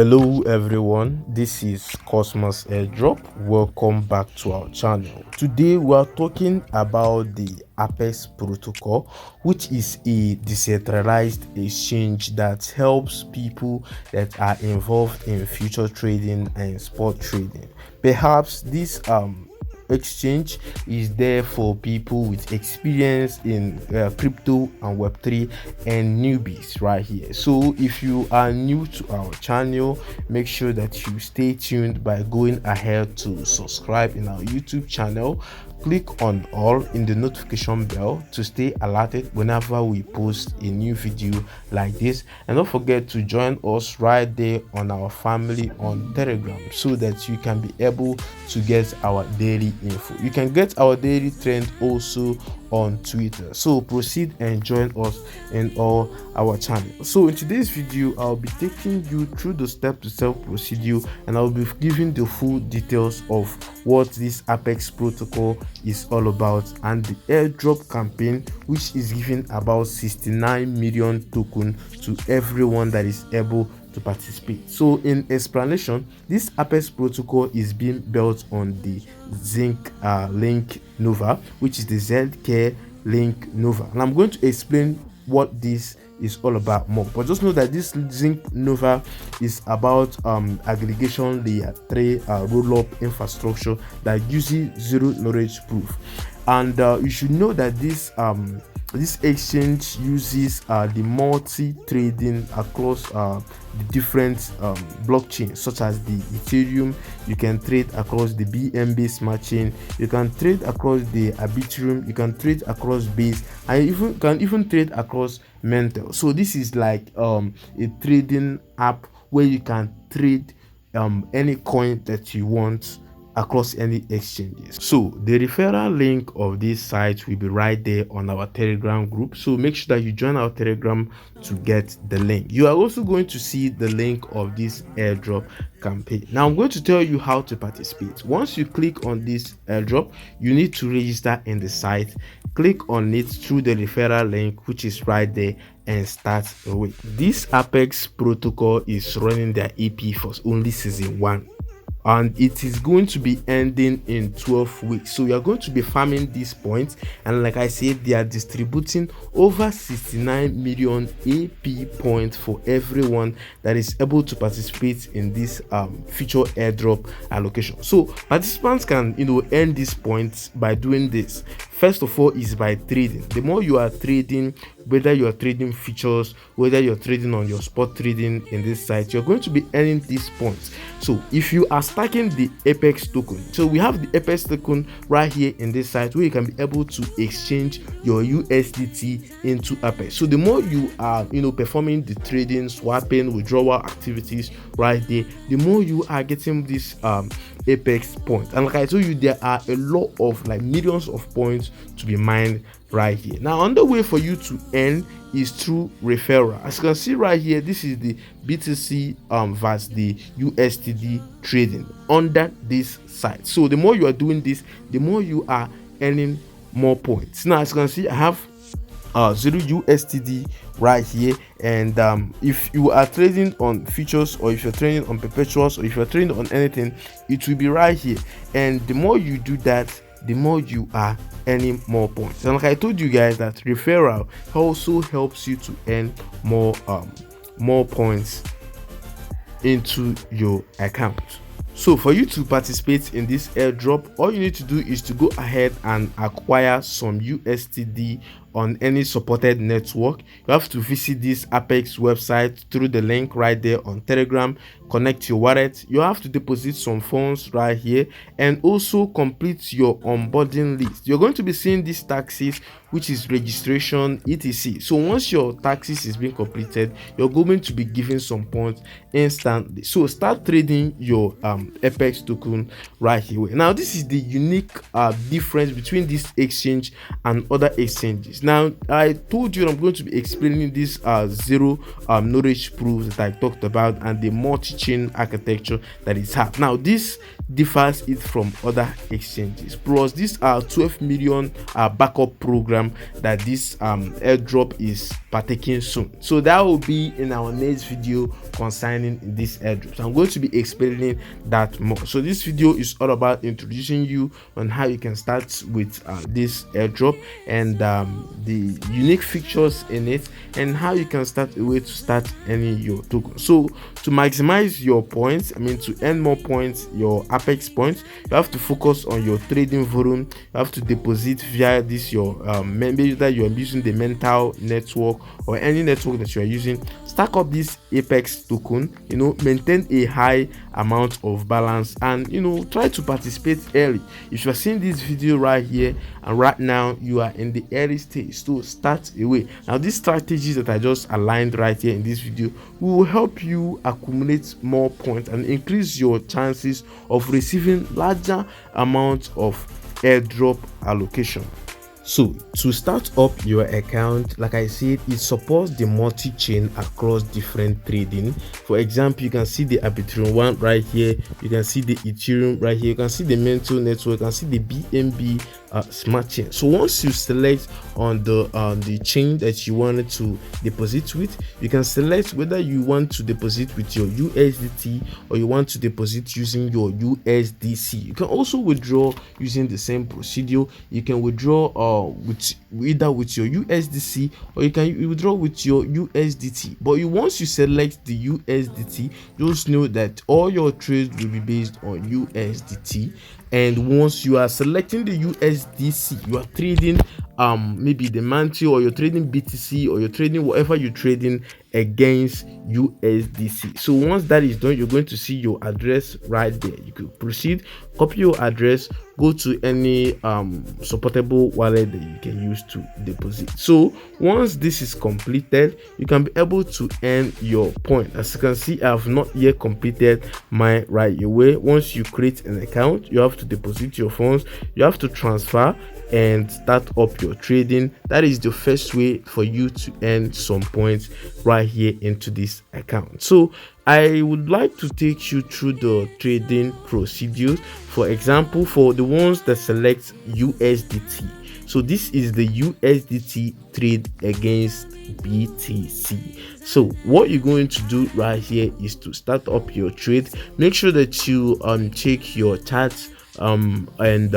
Hello everyone, this is Cosmos Airdrop. Welcome back to our channel. Today we are talking about the APX protocol, which is a decentralized exchange that helps people that are involved in future trading and spot trading. Perhaps this exchange is there for people with experience in crypto and web3 and newbies right here. So if you are new to our channel, make sure that you stay tuned by going ahead to subscribe in our YouTube channel. Click on all in the notification bell to stay alerted whenever we post a new video like this, and don't forget to join us right there on our family on Telegram so that you can be able to get our daily info. You can get our daily trend also on Twitter. So proceed and join us in all our channels. So in today's video, I'll be taking you through the step-to-step procedure, and I'll be giving the full details of what this APX protocol is all about and the airdrop campaign, which is giving about 69 million tokens to everyone that is able to participate. So in explanation, this APX protocol is being built on the Zinc Link Nova, which is the ZK Link Nova, and I'm going to explain what this is all about more. But just know that this Zinc Nova is about aggregation layer 3 roll-up infrastructure that uses zero knowledge proof, and you should know that this exchange uses the multi-trading across the different blockchains, such as the Ethereum. You can trade across the BNB Smart Chain, you can trade across the Arbitrum, you can trade across Base, and you can even trade across Mental. So this is like a trading app where you can trade any coin that you want across any exchanges. So the referral link of this site will be right there on our Telegram group, so make sure that you join our Telegram to get the link. You are also going to see the link of this airdrop campaign. Now I'm going to tell you how to participate. Once you click on this airdrop, you need to register in the site. Click on it through the referral link, which is right there, and start away. This APX protocol is running their EP for only season 1, and it is going to be ending in 12 weeks. So we are going to be farming these points, and like I said, they are distributing over 69 million AP points for everyone that is able to participate in this future airdrop allocation. So participants can earn these points by doing this. First of all is by trading. The more you are trading, whether you are trading features, whether you're trading on your spot trading in this site, you're going to be earning these points. So if you are stacking the APX token, so we have the APX token right here in this site where you can be able to exchange your USDT into APX. So the more you are performing the trading, swapping, withdrawal activities right there, the more you are getting this APX points. And like I told you, there are a lot of millions of points to be mined right here. Now another way for you to earn is through referral. As you can see right here, this is the BTC versus the USD trading under this site. So the more you are doing this, the more you are earning more points. Now as you can see, I have 0 USD right here, and if you are trading on futures, or if you're trading on perpetuals, or if you're trading on anything, it will be right here. And the more you do that, the more you are earning more points. And like I told you guys, that referral also helps you to earn more points into your account. So for you to participate in this airdrop, all you need to do is to go ahead and acquire some USD on any supported network. You have to visit this APX website through the link right there on Telegram, connect your wallet, you have to deposit some funds right here, and also complete your onboarding list. You're going to be seeing these taxes, which is registration, etc. So once your taxes is being completed, you're going to be given some points instantly. So start trading your APX token right here. Now this is the unique difference between this exchange and other exchanges. Now I told you I'm going to be explaining this zero knowledge proof that I talked about, and the multi-chain architecture that is hard. Now this differs it from other exchanges. Plus these are 12 million backup program that this airdrop is partaking soon. So that will be in our next video concerning this airdrop. So I'm going to be explaining that more. So this video is all about introducing you on how you can start with this airdrop and the unique features in it, and how you can start a way to start any your token. So to maximize your points, to earn more points, your Apex points, you have to focus on your trading volume. You have to deposit via this your maybe that you are using the mental network or any network that you are using. Stack up this Apex token, maintain a high amount of balance, and try to participate early. If you are seeing this video right here and right now, you are in the early stage, to start away. Now these strategies that I just aligned right here in this video will help you accumulate more points and increase your chances of receiving larger amounts of airdrop allocation. So to start up your account, like I said, it supports the multi-chain across different trading. For example, you can see the Arbitrum one right here, you can see the Ethereum right here, you can see the mental network, you can see the BNB smart chain. So once you select on the chain that you wanted to deposit with, you can select whether you want to deposit with your USDT or you want to deposit using your USDC. You can also withdraw using the same procedure. You can withdraw with either with your USDC or you can withdraw with your USDT. But once you select the USDT, just know that all your trades will be based on USDT. And once you are selecting the USDC, you are trading maybe the mantle, or you're trading BTC, or you're trading whatever you're trading against USDC. So once that is done, you're going to see your address right there. You could proceed, copy your address, go to any supportable wallet that you can use to deposit. So once this is completed, you can be able to earn your point. As you can see, I have not yet completed mine right away. Once you create an account, you have to deposit your funds, you have to transfer and start up your trading. That is the first way for you to earn some points right here into this account. So I would like to take you through the trading procedures. For example, for the ones that select USDT, so this is the USDT trade against BTC. So what you're going to do right here is to start up your trade. Make sure that you check your charts and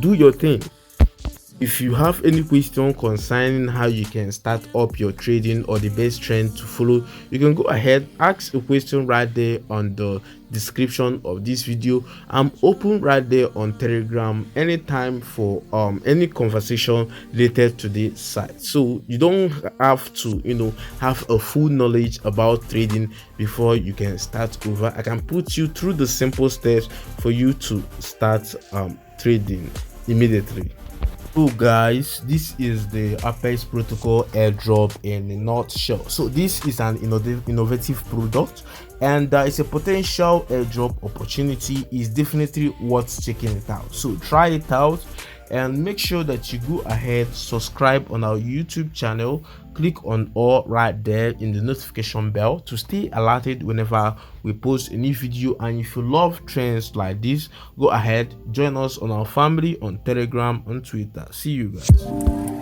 do your thing. If you have any question concerning how you can start up your trading or the best trend to follow, you can go ahead, ask a question right there on the description of this video. I'm open right there on Telegram anytime for any conversation related to this site. So you don't have to have a full knowledge about trading before you can start over. I can put you through the simple steps for you to start trading immediately. So guys, this is the Apex protocol airdrop in a nutshell. So this is an innovative product, and it's a potential airdrop opportunity. Is definitely worth checking it out. So try it out and make sure that you go ahead, subscribe on our YouTube channel, click on all right there in the notification bell to stay alerted whenever we post a new video. And if you love trends like this, go ahead, join us on our family on Telegram, on Twitter. See you guys.